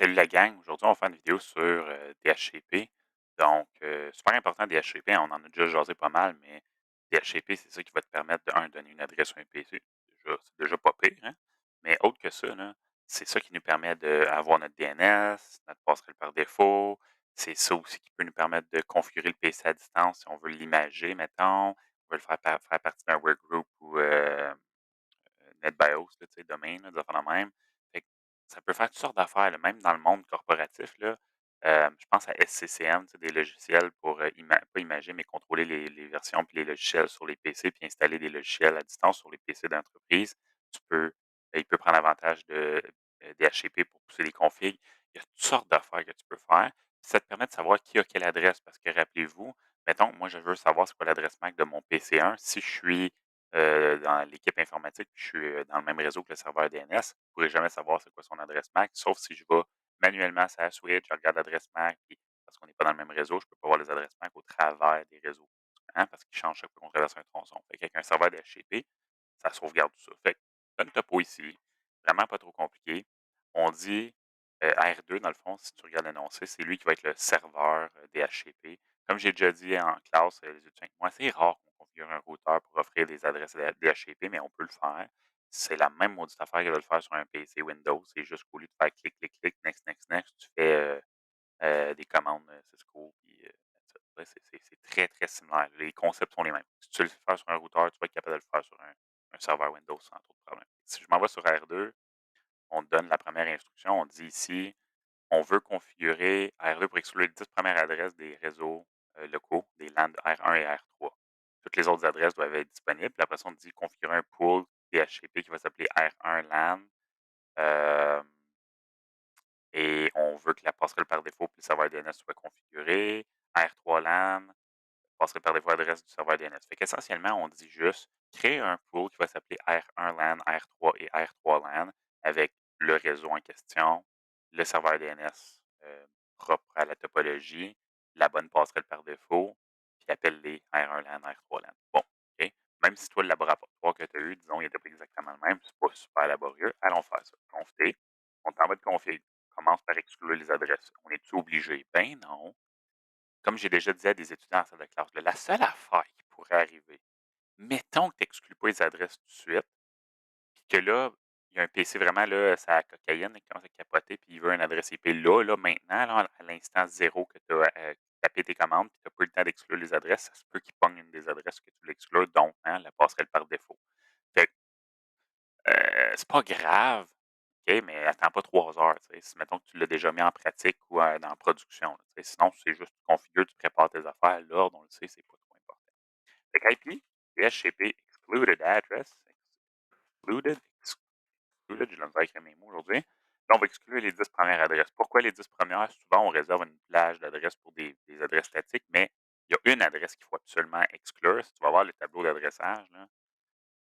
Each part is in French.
Salut la gang, aujourd'hui on va faire une vidéo sur DHCP. Donc, super important DHCP, on en a déjà jasé pas mal, mais DHCP, c'est ça qui va te permettre de, un, donner une adresse sur un PC. C'est déjà pas pire, hein? Mais autre que ça, là, c'est ça qui nous permet d'avoir notre DNS, notre passerelle par défaut. C'est ça aussi qui peut nous permettre de configurer le PC à distance si on veut l'imager, mettons. On veut le faire partie d'un workgroup ou NetBIOS, là, tu sais, domaine, là, des affaires de même. Fait que ça peut faire toutes sortes d'affaires, là, même dans le monde corporatif, là. Je pense à SCCM, tu sais, des logiciels pour, pas imager, mais contrôler les versions puis les logiciels sur les PC, puis installer des logiciels à distance sur les PC d'entreprise. Tu peux Il peut prendre avantage de, DHCP pour pousser les configs. Il y a toutes sortes d'affaires que tu peux faire. Ça te permet de savoir qui a quelle adresse parce que rappelez-vous, mettons, moi, je veux savoir c'est quoi l'adresse MAC de mon PC1. Si je suis dans l'équipe informatique, puis je suis, dans le même réseau que le serveur DNS, je ne pourrai jamais savoir c'est quoi son adresse MAC, sauf si je vais manuellement sur la switch, je regarde l'adresse MAC, puis parce qu'on n'est pas dans le même réseau, je ne peux pas voir les adresses MAC au travers des réseaux, hein, parce qu'ils changent chaque fois qu'on traverse un tronçon. Fait qu'avec un serveur d'HTTP, ça sauvegarde tout ça. Fait que, donne le topo ici, vraiment pas trop compliqué. On dit R2, dans le fond, si tu regardes l'énoncé, c'est lui qui va être le serveur DHCP. Comme j'ai déjà dit en classe, les étudiants avec moi, c'est rare qu'on configure un routeur pour offrir des adresses DHCP, mais on peut le faire. C'est la même maudite affaire que de le faire sur un PC Windows. C'est juste qu'au lieu de faire clic, clic, clic, next, next, next, tu fais des commandes Cisco. Puis, that's it. Ouais, c'est très, très similaire. Les concepts sont les mêmes. Si tu veux le faire sur un routeur, tu vas être capable de le faire sur un serveur Windows sans trop de problème. Si je m'en vais sur R2, on te donne la première instruction. On dit ici, on veut configurer R2 pour exclure les 10 premières adresses des réseaux locaux, des LAN de R1 et R3. Toutes les autres adresses doivent être disponibles. Puis après ça, on dit configurer un pool DHCP qui va s'appeler R1 LAN. euh, et on veut que la passerelle par défaut puis le serveur DNS soit configuré. R3 LAN, passerait par défaut adresse du serveur DNS. Fait qu'essentiellement, on dit juste créer un pool qui va s'appeler R1 LAN, R3 et R3 LAN avec le réseau en question, le serveur DNS propre à la topologie, la bonne passerelle par défaut, puis appelle-les R1 LAN, R3 LAN. Bon, OK. Même si toi, le laboratoire que tu as eu, disons, il n'était pas exactement le même, c'est pas super laborieux, allons faire ça. Conf T, on t'envoie de config. Commence par exclure les adresses. On est-tu obligé? Ben non. Comme j'ai déjà dit à des étudiants en salle de classe, là, la seule affaire qui pourrait arriver, mettons que tu n'exclues pas les adresses tout de suite, puis que là, il y a un PC vraiment, là, ça a cocaïne, il commence à capoter, puis il veut une adresse IP là, maintenant, là, à l'instant zéro que tu as tapé tes commandes, puis tu n'as pas eu le temps d'exclure les adresses, ça se peut qu'il pogne une des adresses que tu voulais exclure, donc hein, la passerelle par défaut. Fait que, c'est pas grave, OK, mais attends pas 3 heures, tu sais. Si mettons que tu l'as déjà mis en pratique ou dans la production, là, tu sais. Sinon, c'est juste tu configures, tu prépares tes affaires, l'ordre, on le sait, c'est pas trop important. Fait qu'IP, DHCP excluded address, excluded, excluded, j'ai de la misère à écrire mes mots aujourd'hui. Là, on va exclure les 10 premières adresses. Pourquoi les 10 premières? Souvent, on réserve une plage d'adresses pour des adresses statiques, mais il y a une adresse qu'il faut absolument exclure. Si tu vas voir le tableau d'adressage, là,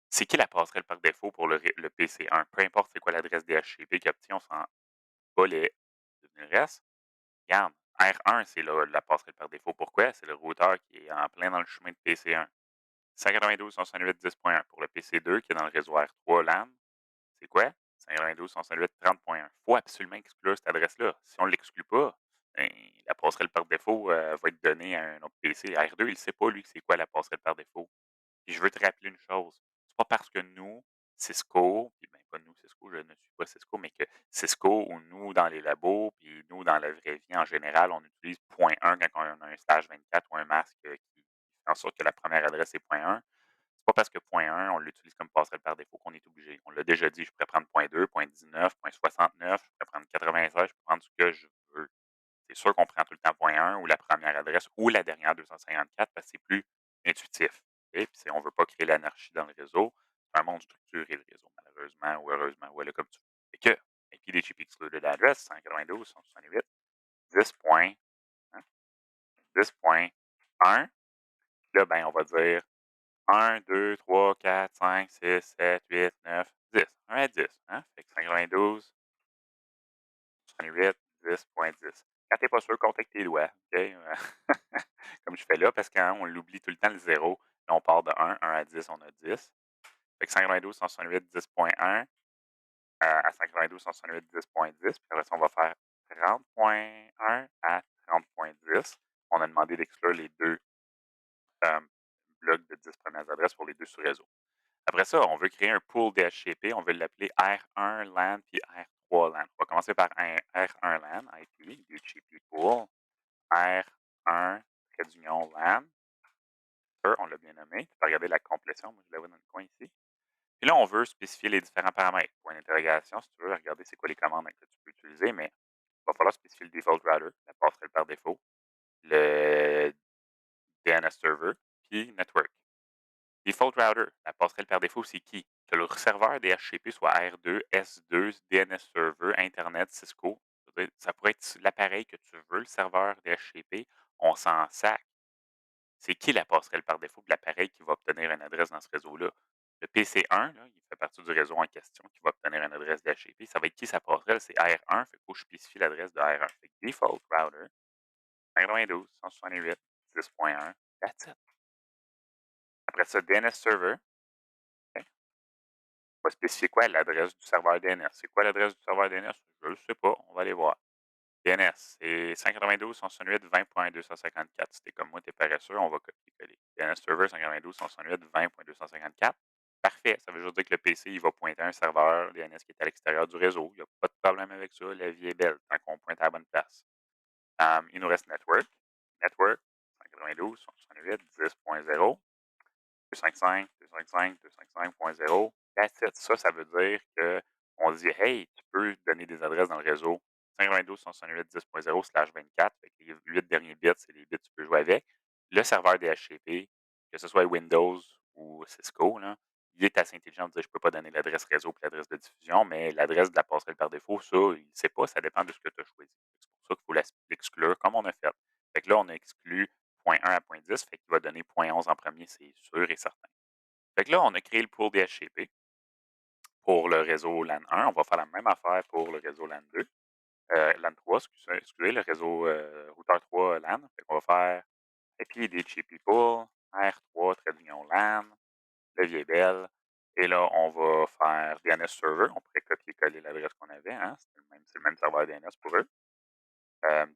c'est qui la passerelle par défaut pour le PC1? Peu importe c'est quoi l'adresse DHCP qu'il obtient, on s'en bat le reste. Regarde, R1, c'est la passerelle par défaut. Pourquoi? C'est le routeur qui est en plein dans le chemin de PC1. 192.168.10.1 pour le PC2 qui est dans le réseau R3 LAN. C'est quoi? 192.168.30.1. Il faut absolument exclure cette adresse-là. Si on ne l'exclut pas, ben, la passerelle par défaut va être donnée à un autre PC. R2, il ne sait pas, lui, c'est quoi la passerelle par défaut. Puis je veux te rappeler une chose, c'est pas parce que nous, Cisco, puis ben pas nous, Cisco, je ne suis pas Cisco, mais que Cisco ou nous dans les labos, puis nous dans la vraie vie en général, on utilise .1 quand on a un stage 24 ou un masque qui fait en sorte que la première adresse est .1. C'est pas parce que .1, on l'utilise comme passerelle par défaut qu'on est obligé. On l'a déjà dit, je pourrais prendre .2, .19, .69, je pourrais prendre 96, je peux prendre ce que je veux. C'est sûr qu'on prend tout le temps .1 ou la première adresse ou la dernière 254 parce que c'est plus intuitif. Et puis on ne veut pas créer l'anarchie dans le réseau. C'est un monde structuré, le réseau, malheureusement ou heureusement, voilà comme tu veux. Fait que, IP des chip excluded address, 192, 168, 10 points, hein, 10.1. Là, ben, on va dire 1, 2, 3, 4, 5, 6, 7, 8, 9, 10. 1 à 10. Hein? Fait que 192, 68, 10.10. Quand tu n'es pas sûr, compte avec tes doigts. OK? Comme je fais là, parce qu'on l'oublie tout le temps le zéro. Là, on part de 1 à 10, on a 10. Fait que 192, 168, 10.1 à 192, 168, 10.10. Puis après ça, on va faire 30.1 à 30.10. On a demandé d'exclure les 2 hem, blocs de 10 premières adresses pour les 2 sous-réseaux. Après ça, on veut créer un pool DHCP, on veut l'appeler R1 LAN puis R3 LAN. On va commencer par un R1 LAN, IP, DHCP pool, R1 trait d'union LAN. Ça, on l'a bien nommé. Tu peux regarder la complétion, moi je la vois dans le coin ici. Puis là, on veut spécifier les différents paramètres. Point d'interrogation, si tu veux, regarder c'est quoi les commandes que tu peux utiliser, mais il va falloir spécifier le default router, la passerelle par défaut, le DNS server, puis network. Default router, la passerelle par défaut, c'est qui? Que le serveur DHCP soit R2, S2, DNS server, Internet, Cisco. Ça pourrait être l'appareil que tu veux, le serveur DHCP. On s'en sac. C'est qui la passerelle par défaut de l'appareil qui va obtenir une adresse dans ce réseau-là? Le PC1, là, il fait partie du réseau en question qui va obtenir une adresse d'HCP. Ça va être qui sa passerelle? C'est R1, fait qu'il faut que je spécifie l'adresse de R1. Fait que default router, 92.168.10.1, that's it. Après ça, DNS server, ok. On va spécifier quoi? L'adresse du serveur DNS. C'est quoi l'adresse du serveur DNS? Je ne sais pas, on va aller voir. DNS, c'est 192.168.20.254. Si t'es comme moi, t'es paresseux, on va copier-coller. DNS server 192.168.20.254. Parfait, ça veut juste dire que le PC, il va pointer à un serveur DNS qui est à l'extérieur du réseau. Il n'y a pas de problème avec ça, la vie est belle tant qu'on pointe à la bonne place. Il nous reste network. Network, 192.168.10.0. 255, 255, 255.0. That's it. Ça veut dire qu'on dit, hey, tu peux donner des adresses dans le réseau 592.168.10.0/24. Fait que les 8 derniers bits, c'est les bits que tu peux jouer avec. Le serveur DHCP, que ce soit Windows ou Cisco, là, il est assez intelligent de dire je ne peux pas donner l'adresse réseau et l'adresse de diffusion, mais l'adresse de la passerelle par défaut, ça, il ne sait pas, ça dépend de ce que tu as choisi. C'est pour ça qu'il faut l'exclure comme on a fait. Fait que là, on a exclu point 1 à point 10, fait qu'il va donner point 11 en premier, c'est sûr et certain. Fait que là, on a créé le pool DHCP pour le réseau LAN 1. On va faire la même affaire pour le réseau LAN 2. LAN 3, excusez, le réseau routeur 3 LAN. Fait qu'on va faire IP DHCP pool, R3 trait d'union LAN, le vieil belle. Et là, on va faire DNS server. On pourrait copier-coller l'adresse qu'on avait. Hein? C'est le même serveur DNS pour eux.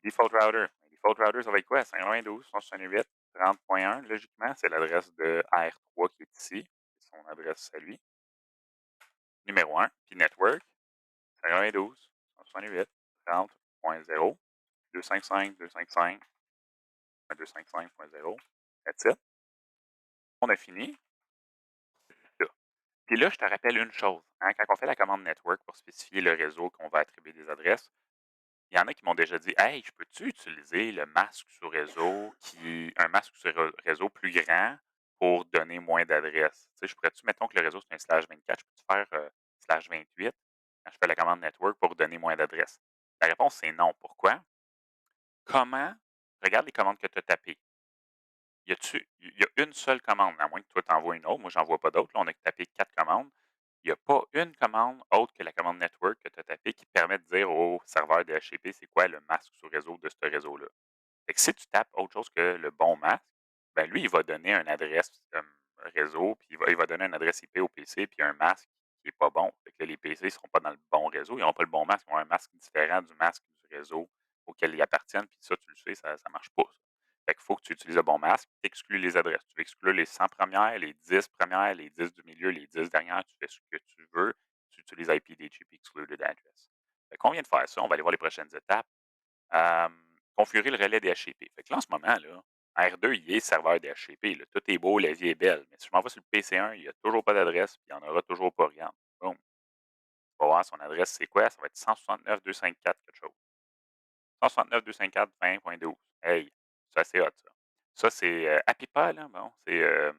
Default router. Default router, ça va être quoi? 592.168.30.1. Logiquement, c'est l'adresse de R3 qui est ici. C'est son adresse à lui. Numéro 1. Puis network. 592.168.30.0. 255, 255, 255.0. That's it. On a fini. Là. Puis là, je te rappelle une chose. Hein, quand on fait la commande network pour spécifier le réseau qu'on va attribuer des adresses, il y en a qui m'ont déjà dit: «Hey, je peux-tu utiliser le masque sur réseau un masque sur réseau plus grand pour donner moins d'adresses? Tu sais, je pourrais-tu, mettons que le réseau c'est un /24, je peux-tu faire /28 quand je fais la commande network pour donner moins d'adresses?» La réponse c'est non. Pourquoi? Comment? Regarde les commandes que tu as tapées. Il y a une seule commande, à moins que toi tu envoies une autre. Moi, j'en vois pas d'autres. Là, on a tapé 4 commandes. Il n'y a pas une commande autre que la commande network que tu as tapée qui permet de dire au serveur DHCP c'est quoi le masque sur réseau de ce réseau-là. Fait que si tu tapes autre chose que le bon masque, ben lui, il va donner une adresse réseau, puis il va donner une adresse IP au PC, puis un masque qui n'est pas bon. Fait que là, les PC ne seront pas dans le bon réseau, ils n'ont pas le bon masque, ils ont un masque différent du masque du réseau auquel ils appartiennent, puis ça, tu le sais, ça ne marche pas. Ça. Fait qu'il faut que tu utilises le bon masque, tu exclues les adresses. Tu veux exclure les 100 premières, les 10 premières, les 10 du milieu, les 10 dernières, tu fais ce que tu veux, tu utilises IPDGP Excluded Address. Fait qu'on vient de faire ça, on va aller voir les prochaines étapes. Configurer le relais DHCP. Fait que là, en ce moment, là, R2, il est serveur DHCP. Là. Tout est beau, la vie est belle. Mais si je m'en vais sur le PC1, il n'y a toujours pas d'adresse, puis il n'y en aura toujours pas. Regarde. Boum. Tu vas voir son adresse, c'est quoi? Ça va être 169.254 quelque chose. 169.254.20.12. Hey, ça c'est hot, ça. Ça, c'est Apipa, là. Bon, c'est le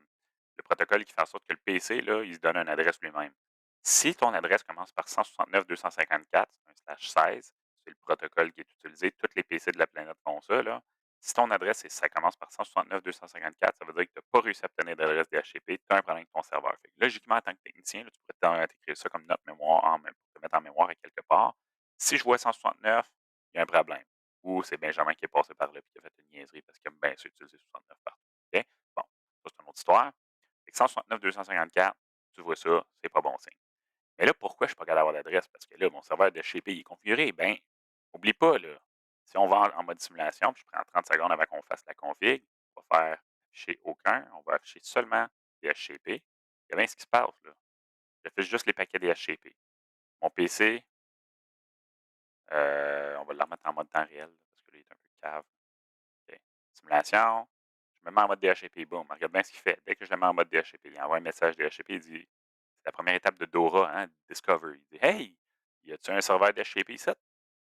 protocole qui fait en sorte que le PC, là, il se donne une adresse lui-même. Si ton adresse commence par 169.254, un slash 16, c'est le protocole qui est utilisé, tous les PC de la planète font ça, là. Si ton adresse, ça commence par 169.254, ça veut dire que tu n'as pas réussi à obtenir d'adresse DHCP, tu as un problème avec ton serveur. Fait que logiquement, en tant que technicien, là, tu pourrais t'écrire ça comme note mémoire pour te mettre en mémoire à quelque part. Si je vois 169, il y a un problème. Ou c'est Benjamin qui est passé par là et qui a fait une niaiserie parce qu'il aime bien ça utiliser 69 partout. OK? Bon, ça, c'est une autre histoire. Fait que 169, 254, tu vois ça, c'est pas bon signe. Mais là, pourquoi je ne suis pas capable d'avoir l'adresse? Parce que là, mon serveur de DHCP il est configuré. Ben, Oublie pas, là, si on va en mode simulation, puis je prends 30 secondes avant qu'on fasse la config, on va faire afficher aucun, on va afficher seulement DHCP. Il y a bien ce qui se passe, là. J'affiche juste les paquets DHCP. Mon PC, on va le remettre en mode temps réel, là, parce que là, il est un peu cave. OK. Simulation, je me mets en mode DHCP, boum, regarde bien ce qu'il fait. Dès que je le mets en mode DHCP, il envoie un message DHCP, il dit c'est la première étape de Dora, hein, Discover. Il dit Hey, y a-tu un serveur DHCP ici?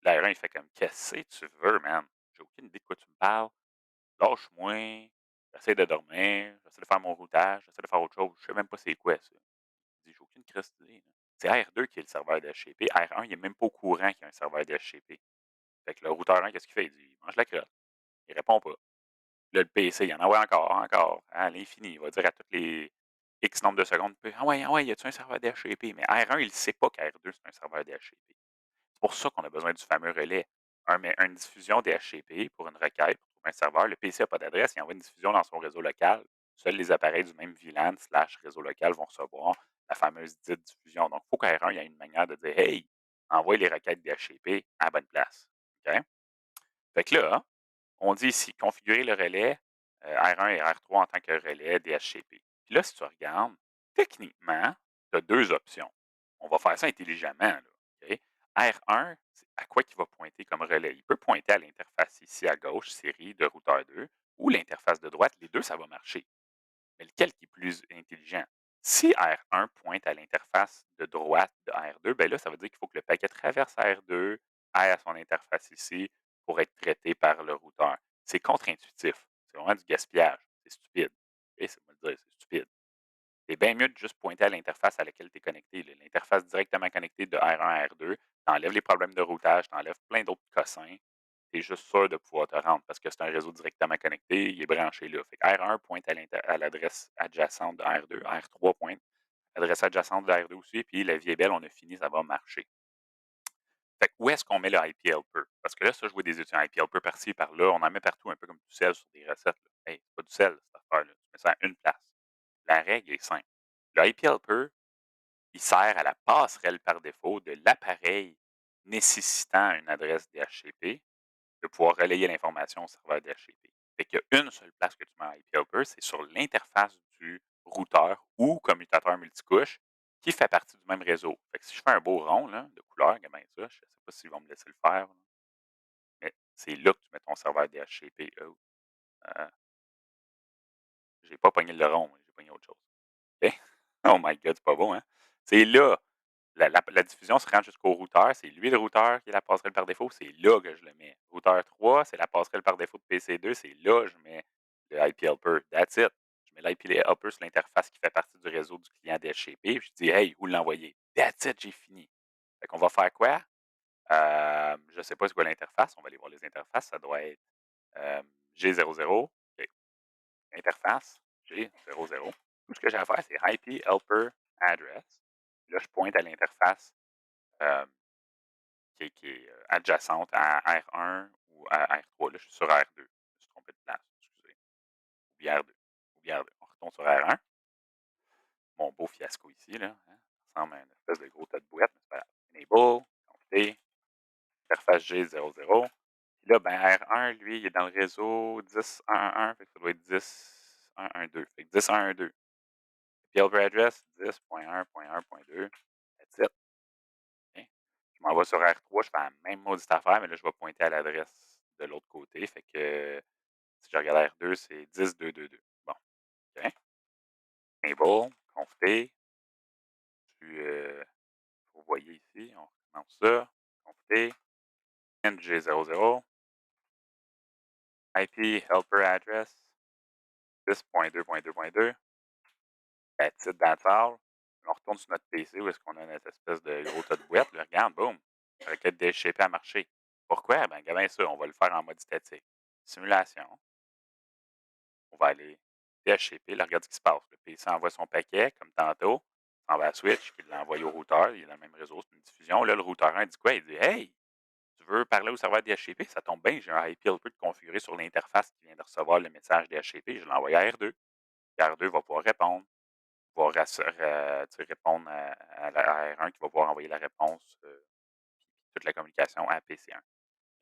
Là, R1, il fait comme qu'est-ce que tu veux, man? J'ai aucune idée de quoi tu me parles. Lâche-moi. J'essaie de dormir. J'essaie de faire mon routage. J'essaie de faire autre chose. Je sais même pas c'est quoi ça. Il dit j'ai aucune christie d'idée, là. C'est R2 qui est le serveur DHCP. R1, il est même pas au courant qu'il y a un serveur DHCP. Fait que le routeur 1, qu'est-ce qu'il fait? Il dit il mange la crotte. Il répond pas. Là, le PC, il en envoie encore, encore, à l'infini. Il va dire à toutes les X nombre de secondes, ah ouais, y a-tu un serveur DHCP? Mais R1, il ne sait pas qu'R2, c'est un serveur DHCP. C'est pour ça qu'on a besoin du fameux relais. Une diffusion DHCP pour une requête, pour trouver un serveur. Le PC n'a pas d'adresse, il envoie une diffusion dans son réseau local. Seuls les appareils du même VLAN slash réseau local vont recevoir la fameuse dite diffusion. Donc, il faut qu'R1 il y ait une manière de dire Hey, envoie les requêtes DHCP à la bonne place. OK? Fait que là, on dit ici configurer le relais R1 et R3 en tant que relais DHCP. Puis là, si tu regardes, techniquement, tu as deux options. On va faire ça intelligemment. Là, OK? R1, c'est à quoi il va pointer comme relais? Il peut pointer à l'interface ici à gauche, série de routeur 2, ou l'interface de droite. Les deux, ça va marcher. Mais lequel qui est plus intelligent? Si R1 pointe à l'interface de droite de R2, ben là, ça veut dire qu'il faut que le paquet traverse R2, aille à son interface ici pour être traité par le routeur. C'est contre-intuitif. C'est vraiment du gaspillage. C'est stupide. Et c'est moi le dire, c'est stupide. C'est bien mieux de juste pointer à l'interface à laquelle tu es connecté. L'interface directement connectée de R1 à R2, tu enlèves les problèmes de routage, tu enlèves plein d'autres cossins. Tu es juste sûr de pouvoir te rendre parce que c'est un réseau directement connecté, il est branché là. Fait que R1 pointe à l'adresse adjacente de R2, R3 pointe à l'adresse adjacente de R2 aussi, puis la vie est belle, on a fini, ça va marcher. Fait que où est-ce qu'on met le IP helper? Parce que là, ça, je vois des études IP helper par-ci, par-là, on en met partout, un peu comme du sel sur des recettes. Là. Hey, c'est pas du sel, cette affaire-là. Tu mets ça à une place. La règle est simple. Le IP helper, il sert à la passerelle par défaut de l'appareil nécessitant une adresse DHCP de pouvoir relayer l'information au serveur DHCP. Fait qu'il y a une seule place que tu mets un IP helper, c'est sur l'interface du routeur ou commutateur multicouche qui fait partie du même réseau. Fait que si je fais un beau rond là, de couleur, comme ça, je ne sais pas s'ils vont me laisser le faire, là, mais c'est là que tu mets ton serveur DHCP. Oh, j'ai pas pogné le rond, j'ai pogné autre chose. OK? Oh my god, c'est pas bon, hein? C'est là. La diffusion se rend jusqu'au routeur. C'est lui le routeur qui est la passerelle par défaut. C'est là que je le mets. Routeur 3, c'est la passerelle par défaut de PC2. C'est là que je mets le IP helper. That's it. Je mets l'IP helper sur l'interface qui fait partie du réseau du client DHCP. Puis je dis, hey, où l'envoyer? That's it, j'ai fini. Fait qu'on va faire quoi? Je ne sais pas c'est quoi l'interface. On va aller voir les interfaces. Ça doit être G00. OK. Interface G00. Tout ce que j'ai à faire, c'est IP helper address. Là, je pointe à l'interface euh, qui est adjacente à R1 ou à R3. Là, je suis sur R2. Je me suis trompé de place. Excusez. Oublie R2. Oublie R2. On retourne sur R1. Mon beau fiasco ici, là. Hein, ça ressemble à une espèce de gros tas de boîtes, mais c'est pas grave. Enable, compter, interface G00. Puis là, ben, R1, lui, il est dans le réseau 10.1.1, fait que ça doit être 10.1.1.2. Fait que 10.1.1.2. Puis helper address 10.1.1.2. That's it. OK. Je m'en vais sur R3, je fais la même maudite affaire, mais là, je vais pointer à l'adresse de l'autre côté. Fait que si je regarde R2, c'est 10.2.2.2. Bon, OK. Enable, conf puis vous voyez ici, on recommence ça. Conf NG00, IP helper address 10.2.2.2. That's it, that's all. On retourne sur notre PC où est-ce qu'on a notre espèce de gros tas de boîtes. Là, regarde, boum, la requête DHCP a marché. Pourquoi? Ben, regarde bien ça, on va le faire en mode statique. Simulation, on va aller DHCP, là, regarde ce qui se passe. Le PC envoie son paquet, comme tantôt, on va à Switch, puis il l'envoie au routeur, il est dans le même réseau, c'est une diffusion. Là, le routeur 1 dit quoi? Il dit Hey, tu veux parler au serveur DHCP? Ça tombe bien, j'ai un IP helper de configurer sur l'interface qui vient de recevoir le message DHCP, je l'envoie à R2. Puis R2 va pouvoir répondre, tu sais, répondre à la R1 qui va pouvoir envoyer la réponse, toute la communication à PC1.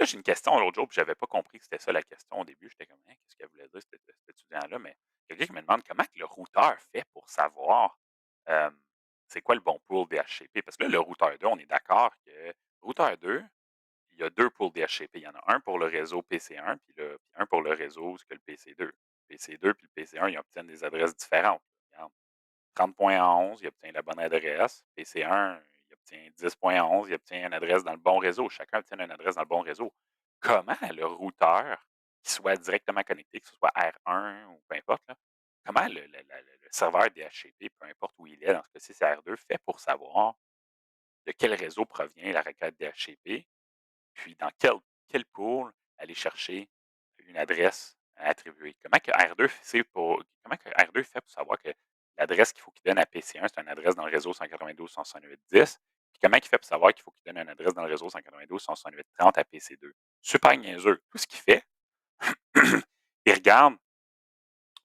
Là, j'ai une question l'autre jour, puis j'avais pas compris que c'était ça la question au début. J'étais comme: «Hein, qu'est-ce qu'elle voulait dire cet étudiant-là?» Mais quelqu'un qui me demande comment que le routeur fait pour savoir, hem, c'est quoi le bon pool DHCP? Parce que là, le routeur 2, on est d'accord que le routeur 2, il y a 2 pools DHCP. Il y en a un pour le réseau PC1, puis un pour le réseau, ce que le PC2. Le PC2 puis le PC1, ils obtiennent des adresses différentes. Regarde, 30.11, il obtient la bonne adresse. PC1, il obtient 10.11, il obtient une adresse dans le bon réseau. Chacun obtient une adresse dans le bon réseau. Comment le routeur, qui soit directement connecté, que ce soit R1 ou peu importe, là, comment le serveur DHCP, peu importe où il est, dans ce cas-ci c'est R2, fait pour savoir de quel réseau provient la requête DHCP, puis dans quel pool aller chercher une adresse à attribuer? Comment que R2 fait pour savoir que l'adresse qu'il faut qu'il donne à PC1, c'est une adresse dans le réseau 192.168.10? Puis comment il fait pour savoir qu'il faut qu'il donne une adresse dans le réseau 192.168.30 à PC2? Super niaiseux. Tout ce qu'il fait, il regarde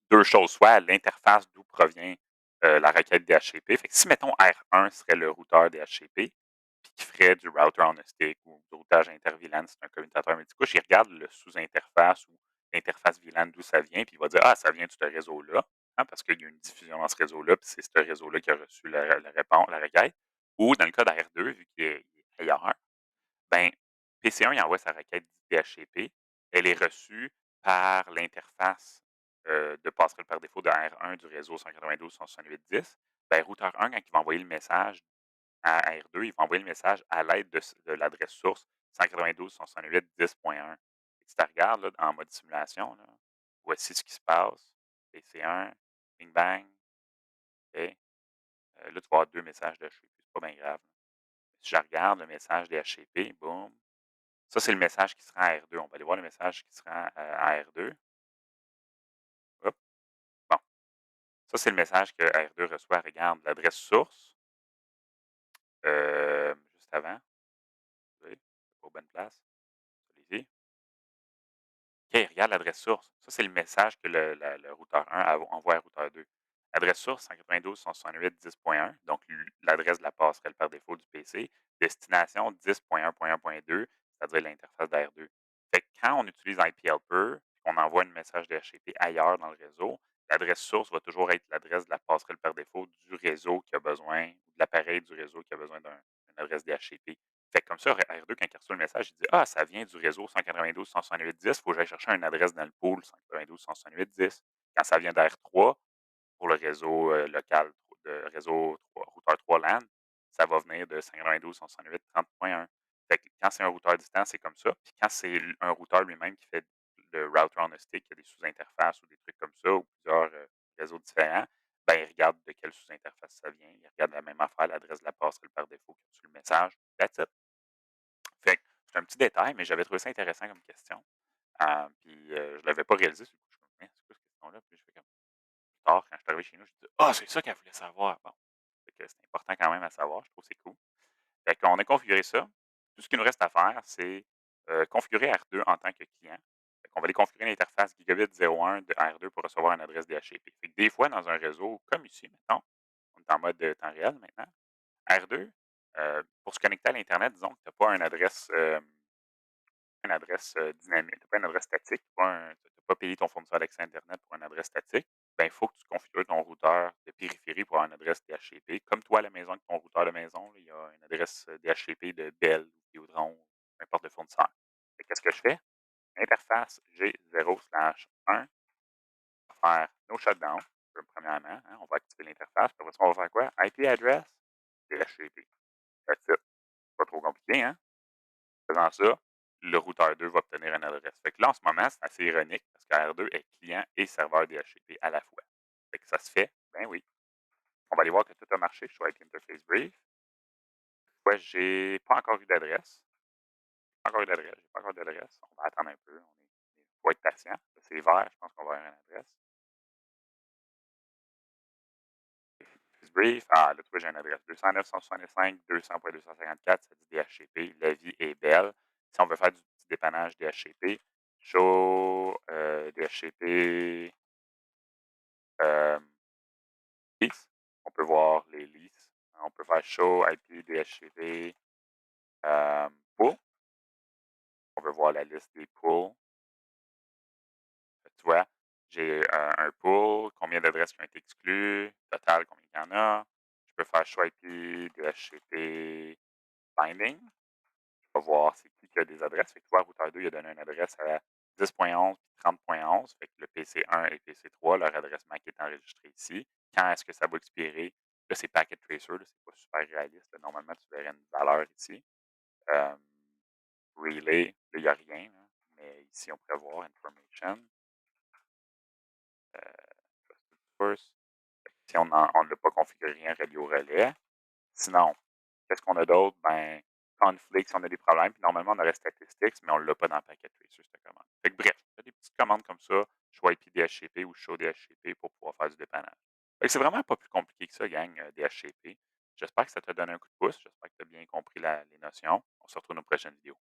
deux choses, soit l'interface d'où provient la requête DHCP. Fait que si, mettons, R1 serait le routeur DHCP, puis qui ferait du router on a stick ou du routage inter-VLAN, c'est un commutateur multicouche, il regarde le sous-interface ou l'interface VLAN d'où ça vient, puis il va dire: ah, ça vient de ce réseau-là, hein, parce qu'il y a une diffusion dans ce réseau-là, puis c'est ce réseau-là qui a reçu la réponse, la requête. Ou dans le cas d'R2, vu qu'il est ailleurs, ben, PC1, il envoie sa requête DHCP. Elle est reçue par l'interface de passerelle par défaut de R1 du réseau 192.168.10. Ben, routeur 1, quand il va envoyer le message à R2, il va envoyer le message à l'aide de l'adresse source 192.168.10.1. Si tu regardes là, en mode simulation, là, voici ce qui se passe. PC1, bing bang, OK. Là, tu vas avoir deux messages de HTTP. C'est pas bien grave. Si je regarde le message DHCP, boum, ça, c'est le message qui sera à R2. On va aller voir le message qui sera à R2. Hop, bon. Ça, c'est le message que R2 reçoit. Regarde, l'adresse source, juste avant. Oui, pas aux bonne place. Celui-ci. OK, regarde l'adresse source. Ça, c'est le message que le routeur 1 envoie à routeur 2. L'adresse source, 192.168.10.1, donc l'adresse de la passerelle par défaut du PC. Destination 10.1.1.2, c'est-à-dire l'interface d'R2. Fait que quand on utilise IP Helper, qu'on envoie un message DHCP ailleurs dans le réseau, l'adresse source va toujours être l'adresse de la passerelle par défaut du réseau qui a besoin, ou de l'appareil du réseau qui a besoin d'une adresse DHCP. Fait que comme ça, R2, quand il reçoit le message, il dit: ah, ça vient du réseau 192.168.10, il faut que j'aille chercher une adresse dans le pool 192.168.10. Quand ça vient d'R3, pour le réseau local, le réseau routeur 3 LAN, ça va venir de 192.168.30.1. Fait que quand c'est un routeur distant, c'est comme ça. Puis quand c'est un routeur lui-même qui fait le router on a stick, il y a des sous-interfaces ou des trucs comme ça, ou plusieurs réseaux différents, ben, il regarde de quelle sous-interface ça vient. Il regarde la même affaire, l'adresse de la passerelle par défaut qui a reçu le message. That's it. Fait que c'est un petit détail, mais j'avais trouvé ça intéressant comme question. Puis je l'avais pas réalisé sur le coup. Je me suis comme: «Hein, c'est quoi cette question-là?» Puis je fais comme plus tard, quand je suis arrivé chez nous, je dis: «Ah, c'est ça qu'elle voulait savoir!» Bon, fait que c'est important quand même à savoir, je trouve que c'est cool. Fait qu'on a configuré ça. Tout ce qu'il nous reste à faire, c'est configurer R2 en tant que client. Fait qu'on va aller configurer l'interface Gigabit 01 de R2 pour recevoir une adresse DHCP. Fait que des fois, dans un réseau comme ici, mettons, on est en mode temps réel maintenant, R2, pour se connecter à l'Internet, disons que tu n'as pas une adresse dynamique, tu n'as pas une adresse statique, tu n'as pas payé ton fournisseur d'accès Internet pour une adresse statique, ben, il faut que tu configures ton routeur de périphérie pour avoir une adresse DHCP. Comme toi à la maison, avec ton routeur de maison, là, il y a une adresse DHCP de Bell, Vidéotron, peu importe le fournisseur. Qu'est-ce que je fais? Interface G0/1 va faire no shutdown, premièrement. Hein, on va activer l'interface. Puis après ça, on va faire quoi? IP address, DHCP. That's it. Pas trop compliqué, hein? Faisant ça, le routeur 2 va obtenir une adresse. Fait que là, en ce moment, c'est assez ironique parce que R2 est client et serveur DHCP à la fois. Fait que ça se fait, ben oui. On va aller voir que tout a marché sur IP Interface Brief. Ouais, j'ai pas encore eu d'adresse. Pas encore eu d'adresse, j'ai pas encore d'adresse. On va attendre un peu. Il faut être patient. C'est vert, je pense qu'on va avoir une adresse. Interface Brief. Ah, là, tu vois, j'ai une adresse. 209.165, 200.254, ça dit DHCP. La vie est belle. Si on veut faire du petit dépannage DHCP, show DHCP lease. On peut voir les leases. On peut faire show IP DHCP pool. On veut voir la liste des pools. Fait que tu vois, j'ai un pool, combien d'adresses qui ont été exclues, total, combien il y en a. Je peux faire choix IP, DHCP, binding. Je vais voir c'est qui a des adresses. Fait que tu vois, routeur 2, il a donné une adresse à 10.11 puis 30.11. Fait que le PC1 et PC3, leur adresse MAC est enregistrée ici. Quand est-ce que ça va expirer? Là, c'est Packet Tracer, là, c'est pas super réaliste. Là. Normalement, tu verrais une valeur ici. Euh, Relay, là, il n'y a rien. Là. Mais ici, on pourrait voir Information. Trusted Source. Si on ne l'a pas configuré rien, radio relais. Sinon, qu'est-ce qu'on a d'autre? Ben, conflict, si on a des problèmes. Puis normalement, on aurait statistics, mais on ne l'a pas dans Packet Tracer, cette commande. Fait que bref, il y a des petites commandes comme ça, choix IP DHCP ou show DHCP pour pouvoir faire du dépannage. Fait que c'est vraiment pas plus compliqué que ça, gang, DHCP. J'espère que ça t'a donné un coup de pouce. J'espère que tu as bien compris les notions. On se retrouve dans une prochaine vidéo.